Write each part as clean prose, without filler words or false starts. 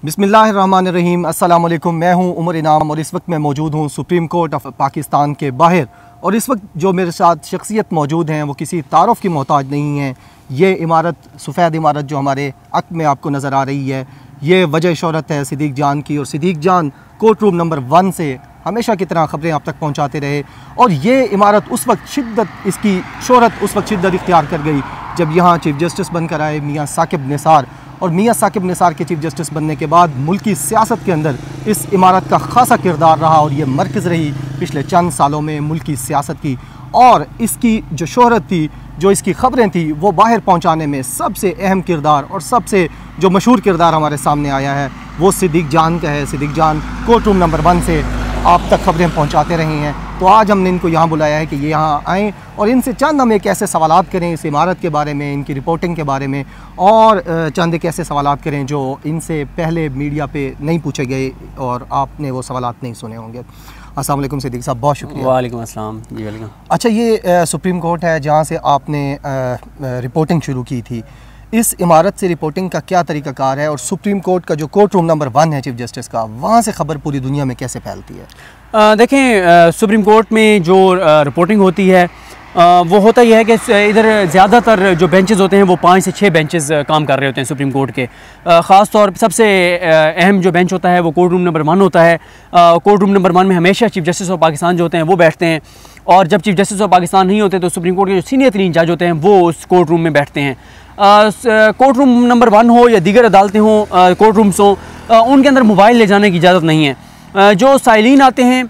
बिस्मिल्लाहिर्रहमानिर्रहीम। अस्सलाम वालेकुम। मैं हूं उमर इनाम और इस वक्त मैं मौजूद हूं सुप्रीम कोर्ट ऑफ पाकिस्तान के बाहर। और इस वक्त जो मेरे साथ शख्सियत मौजूद हैं वो किसी तारुफ की मोहताज नहीं है। ये इमारत, सफ़ेद इमारत जो हमारे अक में आपको नज़र आ रही है, ये वजह शोहरत है सिद्दीक जान की। और सिद्दीक जान कोर्ट रूम नंबर 1 से हमेशा की तरह ख़बरें आप तक पहुँचाते रहे। और ये इमारत उस वक्त शिद्दत, इसकी शोहरत उस वक्त शिद्दत इख्तियार कर गई जब यहाँ चीफ़ जस्टिस बनकर आए मियाँ साकिब निसार। और मियाँ साकिब निसार के चीफ़ जस्टिस बनने के बाद मुल्की सियासत के अंदर इस इमारत का ख़ासा किरदार रहा और ये मरकज़ रही पिछले चंद सालों में मुल्की सियासत की। और इसकी जो शोहरत थी, जो इसकी ख़बरें थी, वो बाहर पहुँचाने में सबसे अहम किरदार और सबसे जो मशहूर किरदार हमारे सामने आया है वो सिद्दीक जान का है। सिद्दीक जान कोर्ट रूम नंबर 1 से आप तक ख़बरें पहुँचाते रहे हैं। तो आज हमने इनको यहाँ बुलाया है कि ये यहाँ आएँ और इनसे चंद हम एक ऐसे सवालात करें इस इमारत के बारे में, इनकी रिपोर्टिंग के बारे में, और चंद एक ऐसे सवालात करें जो इनसे पहले मीडिया पे नहीं पूछे गए और आपने वो सवालात नहीं सुने होंगे। अस्सलाम वालेकुम सिद्दीक साहब, बहुत शुक्रिया। वालेकुम अस्सलाम जी। वालेकुम। अच्छा, ये सुप्रीम कोर्ट है जहाँ से आपने रिपोर्टिंग शुरू की थी। इस इमारत से रिपोर्टिंग का क्या तरीक़ाकार है और सुप्रीम कोर्ट का जो कोर्ट रूम नंबर 1 है चीफ़ जस्टिस का, वहाँ से ख़बर पूरी दुनिया में कैसे फैलती है? देखें, सुप्रीम कोर्ट में जो रिपोर्टिंग होती है वो होता यह है कि इधर ज़्यादातर जो बेंचेस होते हैं वो 5 से 6 बेंचेस काम कर रहे होते हैं सुप्रीम कोर्ट के। ख़ास तौर पर सबसे अहम जो बेंच होता है वो कोर्ट रूम नंबर 1 होता है। कोर्ट रूम नंबर 1 में हमेशा चीफ़ जस्टिस ऑफ पाकिस्तान जो होते हैं वो बैठते हैं, और जब चीफ़ जस्टिस ऑफ पाकिस्तान नहीं होते तो सुप्रीम कोर्ट के जो सीनियर 3 जज होते हैं वो उस कोर्ट रूम में बैठते हैं। कोर्ट रूम नंबर 1 हो या दीगर अदालतें हों, कोर्ट रूम्स हों, उनके अंदर मोबाइल ले जाने की इजाज़त नहीं है। जो साइलिन आते हैं,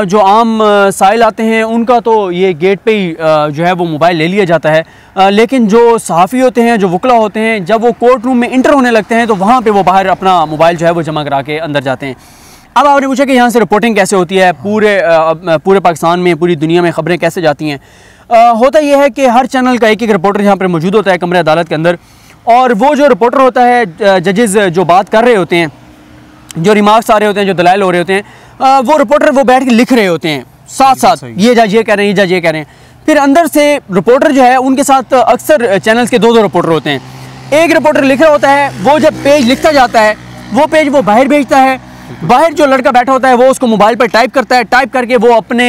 जो आम साइल आते हैं, उनका तो ये गेट पे ही जो है वो मोबाइल ले लिया जाता है। लेकिन जो सहाफ़ी होते हैं, जो वकला होते हैं, जब वो कोर्ट रूम में इंटर होने लगते हैं तो वहाँ पे वो बाहर अपना मोबाइल जो है वो जमा करा के अंदर जाते हैं। अब आपने पूछा कि यहाँ से रिपोर्टिंग कैसे होती है, पूरे पाकिस्तान में, पूरी दुनिया में ख़बरें कैसे जाती हैं। होता यह है कि हर चैनल का एक रिपोर्टर यहाँ पर मौजूद होता है कमरे अदालत के अंदर, और वो जो रिपोर्टर होता है, जजेस जो बात कर रहे होते हैं, जो रिमार्क्स आ रहे होते हैं, जो दलाइल हो रहे होते हैं, वो रिपोर्टर वो बैठ के लिख रहे होते हैं साथ साथ, ये जज ये कह रहे हैं, ये जज ये कह रहे हैं। फिर अंदर से रिपोर्टर जो है उनके साथ अक्सर चैनल्स के 2-2 रिपोर्टर होते हैं। एक रिपोर्टर लिख रहा होता है, वो जब पेज लिखता जाता है वो पेज वो बाहर भेजता है। बाहर जो लड़का बैठा होता है वो उसको मोबाइल पर टाइप करता है, टाइप करके वो अपने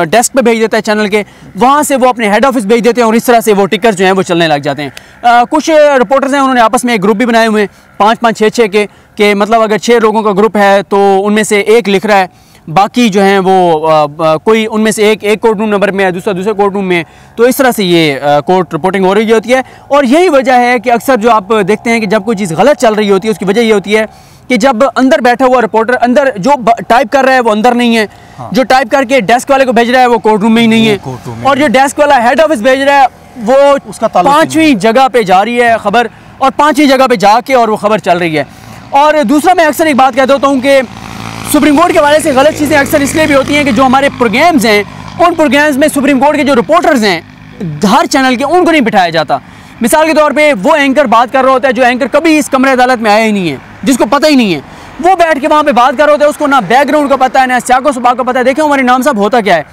डेस्क पे भेज देता है चैनल के, वहाँ से वो अपने हेड ऑफिस भेज देते हैं और इस तरह से वो टिकर्स जो हैं वो चलने लग जाते हैं। कुछ रिपोर्टर्स हैं, उन्होंने आपस में एक ग्रुप भी बनाए हुए हैं 5-5, 6-6 के मतलब अगर 6 लोगों का ग्रुप है तो उनमें से एक लिख रहा है, बाकी जो हैं वो कोई उनमें से एक कोर्ट रूम नंबर में है, दूसरे कोर्ट रूम में। तो इस तरह से ये कोर्ट रिपोर्टिंग हो रही होती है। और यही वजह है कि अक्सर जो आप देखते हैं कि जब कोई चीज़ गलत चल रही होती है, उसकी वजह ये होती है कि जब अंदर बैठा हुआ रिपोर्टर, अंदर जो टाइप कर रहा है वो अंदर नहीं है, हाँ। जो टाइप करके डेस्क वाले को भेज रहा है वो कोर्ट रूम में ही नहीं है, और जो डेस्क वाला हेड ऑफिस भेज रहा है वो उसका 5वीं जगह पे जा रही है खबर, और 5वीं जगह पे जाके और वो खबर चल रही है। और दूसरा, मैं अक्सर एक बात कहता होता हूँ कि सुप्रीम कोर्ट के हवाले से गलत चीज़ें अक्सर इसलिए भी होती हैं कि जो हमारे प्रोग्राम्स हैं, उन प्रोग्राम्स में सुप्रीम कोर्ट के जो रिपोर्टर्स हैं हर चैनल के, उनको नहीं बिठाया जाता। मिसाल के तौर पे वो एंकर बात कर रहा होता है जो एंकर कभी इस कमरे अदालत में आया ही नहीं है, जिसको पता ही नहीं है, वो बैठ के वहाँ पे बात कर रहे होते हैं, उसको ना बैकग्राउंड का पता है, ना स्याको सबाक का पता है। देखें हमारे नाम साहब, होता क्या है,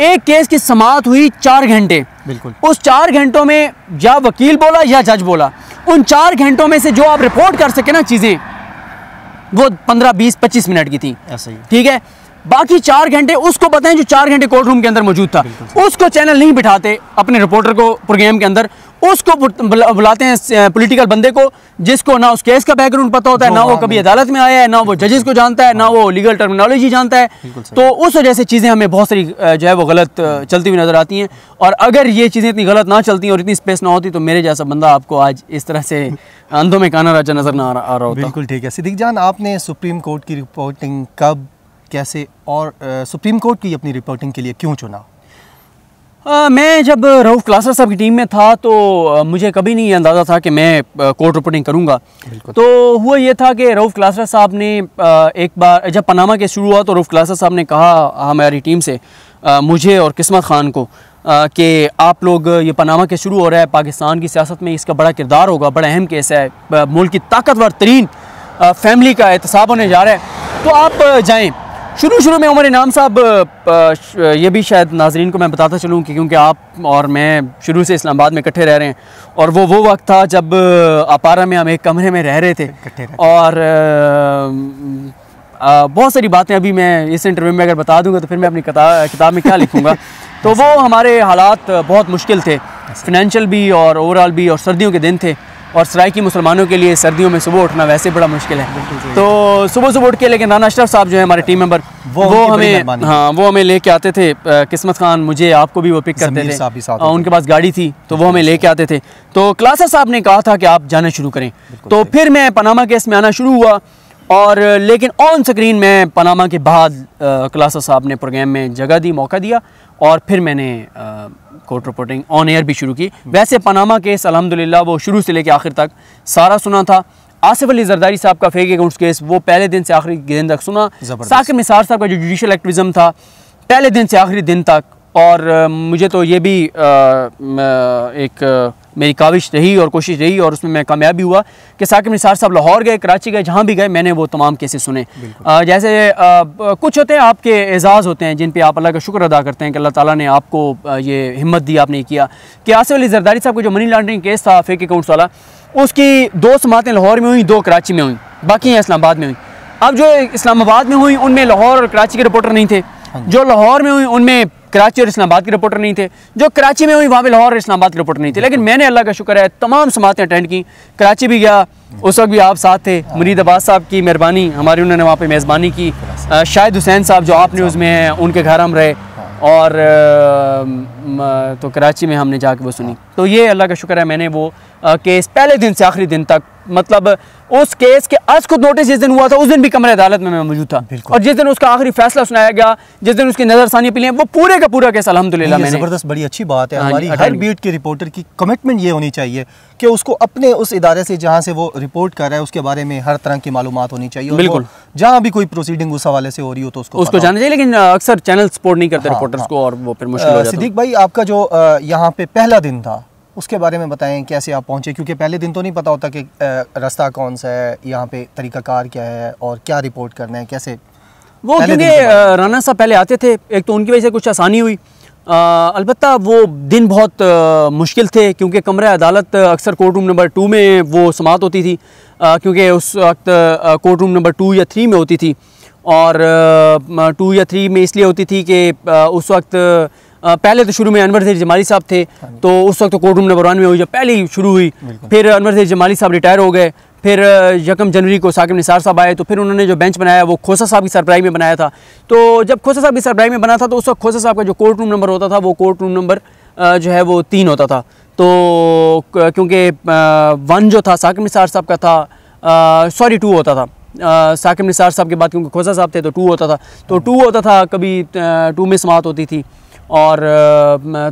एक केस की समाअत हुई 4 घंटे, बिल्कुल उस 4 घंटों में या वकील बोला या जज बोला, उन 4 घंटों में से जो आप रिपोर्ट कर सके ना चीज़ें, वो 15, 20, 25 मिनट की थी, ऐसा ही, ठीक है। बाकी 4 घंटे उसको पता है जो 4 घंटे कोर्ट रूम के अंदर मौजूद था, उसको चैनल नहीं बिठाते अपने रिपोर्टर को प्रोग्राम के अंदर, उसको बुलाते हैं पॉलिटिकल बंदे को जिसको ना उस केस का बैकग्राउंड पता होता है, ना वो कभी अदालत में आया है, ना वो जजेस को जानता है, ना वो लीगल टर्मिनोलॉजी जानता है। तो उस वजह से चीज़ें हमें बहुत सारी जो है वो गलत चलती हुई नज़र आती हैं। और अगर ये चीज़ें इतनी गलत ना चलती और इतनी स्पेस ना होती तो मेरे जैसा बंदा आपको आज इस तरह से अंधों में काना राजा नज़र ना आ रहा होता। बिल्कुल ठीक है। सिद्दीक जान, आपने सुप्रीम कोर्ट की रिपोर्टिंग कब, कैसे और सुप्रीम कोर्ट की अपनी रिपोर्टिंग के लिए क्यों चुना? मैं जब रऊफ़ क्लासर साहब की टीम में था तो मुझे कभी नहीं अंदाज़ा था कि मैं कोर्ट रिपोर्टिंग करूंगा। तो हुआ ये था कि रऊफ़ क्लासर साहब ने एक बार जब पनामा केस शुरू हुआ तो रऊफ़ क्लासर साहब ने कहा हमारी टीम से, मुझे और किस्मत खान को, कि आप लोग, ये पनामा केस शुरू हो रहा है, पाकिस्तान की सियासत में इसका बड़ा किरदार होगा, बड़ा अहम केस है, मुल्क की ताकतवर तरीन फैमिली का एहतसाब होने जा रहा है, तो आप जाएँ। शुरू में उमर इनाम साहब, ये भी शायद नाजरीन को मैं बताता चलूँ कि क्योंकि आप और मैं शुरू से इस्लामाबाद में इकट्ठे रह रहे हैं, और वो वक्त था जब अपारा में हम एक कमरे में रह रहे थे, और बहुत सारी बातें अभी मैं इस इंटरव्यू में अगर बता दूंगा तो फिर मैं अपनी किताब में क्या लिखूंगा। तो वो हमारे हालात बहुत मुश्किल थे, फिनेंशियल भी और ओवरऑल भी, और सर्दियों के दिन थे, और सराइकी मुसलमानों के लिए सर्दियों में सुबह उठना वैसे बड़ा मुश्किल है। तो सुबह उठ के, लेकिन राना अशरफ साहब जो है हमारे टीम मेंबर, वो हमें लेके आते थे। किस्मत खान, मुझे, आपको भी वो पिक करते थे, उनके पास गाड़ी थी तो वो हमें लेके आते थे। तो क्लासर साहब ने कहा था कि आप जाना शुरू करें, तो फिर मैं पनामा केस में आना शुरू हुआ। और लेकिन ऑन स्क्रीन मैं पनामा के बाद क्लासर साहब ने प्रोग्राम में जगह दी, मौका दिया, और फिर मैंने कोर्ट रिपोर्टिंग ऑन एयर भी शुरू की। वैसे पनामा केस अल्हम्दुलिल्लाह वो शुरू से लेकर आखिर तक सारा सुना था। आसिफ अली जरदारी साहब का फेक अकाउंट्स केस वो पहले दिन से आखिरी दिन तक सुना। साकिब निसार साहब का जो जुडिशल एक्टिविज़म था पहले दिन से आखिरी दिन तक, और मुझे तो ये भी एक मेरी काविश रही और कोशिश रही, और उसमें मैं कामयाब भी हुआ कि साकिब निसार साहब लाहौर गए, कराची गए, जहाँ भी गए मैंने वो तमाम केसेस सुने। जैसे कुछ होते हैं आपके एजाज़ होते हैं जिन पे आप अल्लाह का शुक्र अदा करते हैं कि अल्लाह ताला ने आपको ये हिम्मत दी, आपने किया। कि आसिफ अली जरदारी साहब का जो मनी लॉन्ड्रिंग केस था फेक अकाउंट्स वाला, उसकी 2 समातें लाहौर में हुई, 2 कराची में हुई, बाकी इस्लामाबाद में हुई। अब जो इस्लामाबाद में हुई उनमें लाहौर और कराची के रिपोर्टर नहीं थे, जो लाहौर में हुई उनमें कराची और इस्लामाबाद के रिपोर्टर नहीं थे, जो कराची में हुई वहाँ पे लाहौर और इस्लामाबाद के रिपोर्टर नहीं थे। लेकिन मैंने अल्लाह का शुक्र है तमाम समातें अटेंड की। कराची भी गया, उस वक्त भी आप साथ थे, मुरीद अब्बास साहब की मेहरबानी हमारी, उन्होंने वहाँ पे मेज़बानी की। शाहिद हुसैन साहब जो आप न्यूज़ में हैं उनके घर हम रहे, और तो कराची में हमने जाके वो सुनी। तो ये अल्लाह का शुक्र है मैंने वो केस पहले दिन से आखिरी दिन तक, मतलब उस केस के आज खुद नोटिस जिस दिन हुआ था उस दिन भी कमरे अदालत में मैं मौजूद था, और जिस दिन उसका आखिरी फैसला सुनाया गया, जिस दिन उसकी नजरसानी पी, वो पूरे का पूरा केस अल्हम्दुलिल्लाह मैंने। ज़बरदस्त, बड़ी अच्छी बात है। हमारी हर बीट के रिपोर्टर की कमिटमेंट ये होनी चाहिए कि उसको अपने उस इदारे से जहाँ से वो रिपोर्ट कर रहा है उसके बारे में हर तरह की मालूमात होनी चाहिए। बिल्कुल, जहाँ भी कोई प्रोसीडिंग उस हवाले से हो रही हो तो उसको जानना चाहिए। लेकिन अक्सर चैनल सपोर्ट नहीं करते रिपोर्टर्स को, और वो फिर मुश्किल हो जाता है। सिद्दीक भाई, आपका जो यहाँ पे पहला दिन था उसके बारे में बताएं, कैसे आप पहुँचे? क्योंकि पहले दिन तो नहीं पता होता कि रास्ता कौन सा है, यहाँ पे तरीक़ाकार क्या है और क्या रिपोर्ट करना है, कैसे वो, क्योंकि राना साहब पहले आते थे, एक तो उनकी वजह से कुछ आसानी हुई। अलबत्ता वो दिन बहुत मुश्किल थे, क्योंकि कमरा अदालत अक्सर कोर्ट रूम नंबर 2 में वो समात होती थी, क्योंकि उस वक्त कोर्ट रूम नंबर 2 या 3 में होती थी, और 2 या 3 में इसलिए होती थी कि उस वक्त पहले तो शुरू में अनवर ज़हीर जमाली साहब थे, तो उस वक्त तो कोर्ट रूम नंबर 1 में हुई, जब पहले शुरू हुई। फिर अनवर ज़हीर जमाली साहब रिटायर हो गए, फिर 1 जनवरी को साकिब निसार साहब आए, तो फिर उन्होंने जो बेंच बनाया वो खोसा साहब की सरबराही में बनाया था। तो जब खोसा साहब की सरबराही में बना था तो उस वक्त खोसा साहब का जो कोर्ट रूम नंबर होता था वो कोर्ट रूम नंबर जो है वो 3 होता था। तो क्योंकि 1 जो था साकिब निसार साहब का था, सॉरी 2 होता था, साकिब निसार साहब के बाद क्योंकि खोसा साहब थे तो 2 होता था, तो 2 होता था, कभी 2 में समात होती थी। और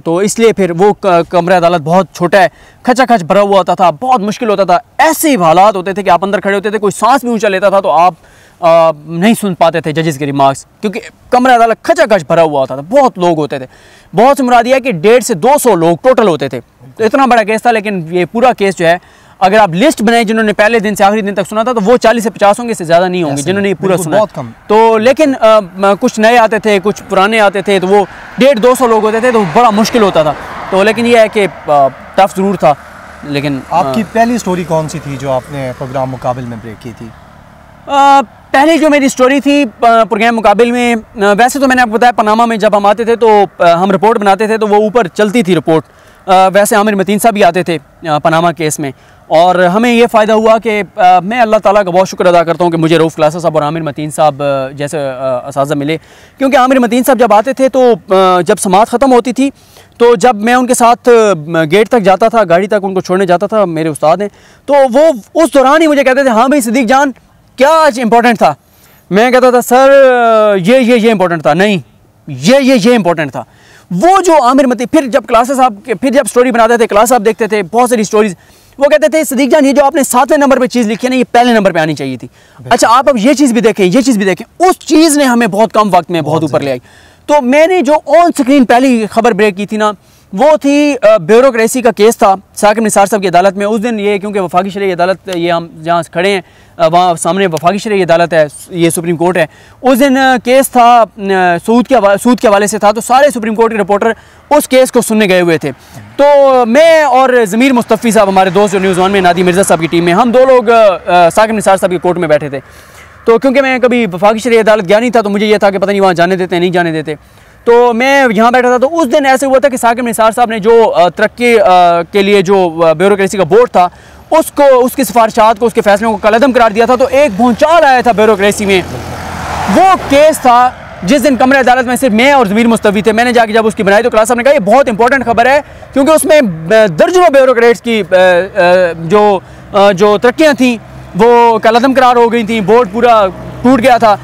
तो इसलिए फिर वो कमरा अदालत बहुत छोटा है, खचाखच भरा हुआ होता था, बहुत मुश्किल होता था। ऐसे हालात होते थे कि आप अंदर खड़े होते थे, कोई सांस भी ऊंचा लेता था तो आप नहीं सुन पाते थे जजेस के रिमार्क्स, क्योंकि कमरा अदालत खचाखच भरा हुआ होता था, बहुत लोग होते थे। बहुत से मुराद यह कि 150 से 200 लोग टोटल होते थे, तो इतना बड़ा केस था। लेकिन ये पूरा केस जो है, अगर आप लिस्ट बनाए जिन्होंने पहले दिन से आखिरी दिन तक सुना था, तो वो 40 से 50 होंगे, इससे ज़्यादा नहीं होंगे जिन्होंने ये पूरा सुना। बहुत कम। तो लेकिन कुछ नए आते थे, कुछ पुराने आते थे, तो वो 150-200 लोग होते थे, तो बड़ा मुश्किल होता था। तो लेकिन ये है कि टफ ज़रूर था। लेकिन आपकी पहली स्टोरी कौन सी थी जो आपने प्रोग्राम मुकाबिल में ब्रेक की थी? पहले जो मेरी स्टोरी थी प्रोग्राम मुकाबिल में, वैसे तो मैंने आपको बताया पनामा में जब हम आते थे तो हम रिपोर्ट बनाते थे, तो वो ऊपर चलती थी रिपोर्ट। वैसे आमिर मतीन साहब भी आते थे पनामा केस में, और हमें ये फ़ायदा हुआ कि मैं अल्लाह ताला का बहुत शुक्र अदा करता हूँ कि मुझे रऊफ़ क्लासा साहब और आमिर मतीन साहब जैसे असाज़ा मिले। क्योंकि आमिर मतीन साहब जब आते थे तो जब समात ख़त्म होती थी, तो जब मैं उनके साथ गेट तक जाता था, गाड़ी तक उनको छोड़ने जाता था, मेरे उस्ताद हैं, तो वो उस दौरान ही मुझे कहते थे, हाँ भाई सिद्दीक जान क्या आज इम्पोर्टेंट था? मैं कहता था सर ये इम्पोर्टेंट था, नहीं ये इम्पोर्टेंट था। वो जो आमिर मतीन, फिर जब क्लासेस साहब, फिर जब स्टोरी बनाते थे, क्लास साहब देखते थे बहुत सारी स्टोरीज, वो कहते थे सिद्दीक जान ये जो आपने 7वें नंबर पे चीज़ लिखी है ना, ये पहले नंबर पे आनी चाहिए थी। अच्छा आप अब ये चीज़ भी देखें, ये चीज़ भी देखें। उस चीज़ ने हमें बहुत कम वक्त में बहुत ऊपर ले आई। तो मैंने जो ऑन स्क्रीन पहली खबर ब्रेक की थी ना, वो थी ब्यूरोक्रेसी का केस था साकिब निसार साहब की अदालत में। उस दिन ये क्योंकि वफाकी शरई अदालत, ये हम जहाँ खड़े हैं वहाँ सामने वफाकी शरई अदालत है, ये सुप्रीम कोर्ट है। उस दिन केस था सूद के हवाले से था, तो सारे सुप्रीम कोर्ट के रिपोर्टर उस केस को सुनने गए हुए थे। तो मैं और ज़मीर मुस्तफ़ी साहब, हमारे दोस्त जो न्यूज़ वन में नादी मिर्ज़ा साहब की टीम में, हम दो लोग साकिब निसार साहब की कोर्ट में बैठे थे। तो क्योंकि मैं कभी वफाकी शरई अदालत गया नहीं था, तो मुझे ये था कि पता नहीं वहाँ जाने देते नहीं जाने देते। तो मैं यहाँ बैठा था, तो उस दिन ऐसे हुआ था कि साकिब निसार साहब ने जो तरक्की के लिए जो ब्यूरोक्रेसी का बोर्ड था, उसको, उसकी सिफारिशात को, उसके फैसलों को कलअदम करार दिया था। तो एक भूचाल आया था ब्यूरोक्रेसी में। वो केस था जिस दिन कमरे अदालत में सिर्फ मैं और ज़मीर मुस्तफ़ी थे। मैंने जाके जब उसकी बनाई तो क्लास साहब ने कहा ये बहुत इंपॉर्टेंट खबर है, क्योंकि उसमें दर्जनों ब्यूरोक्रेट्स की जो तरक्कियाँ थी वो कलअदम करार हो गई थी, बोर्ड पूरा टूट गया था।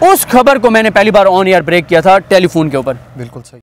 उस खबर को मैंने पहली बार ऑन एयर ब्रेक किया था टेलीफोन के ऊपर। बिल्कुल सही।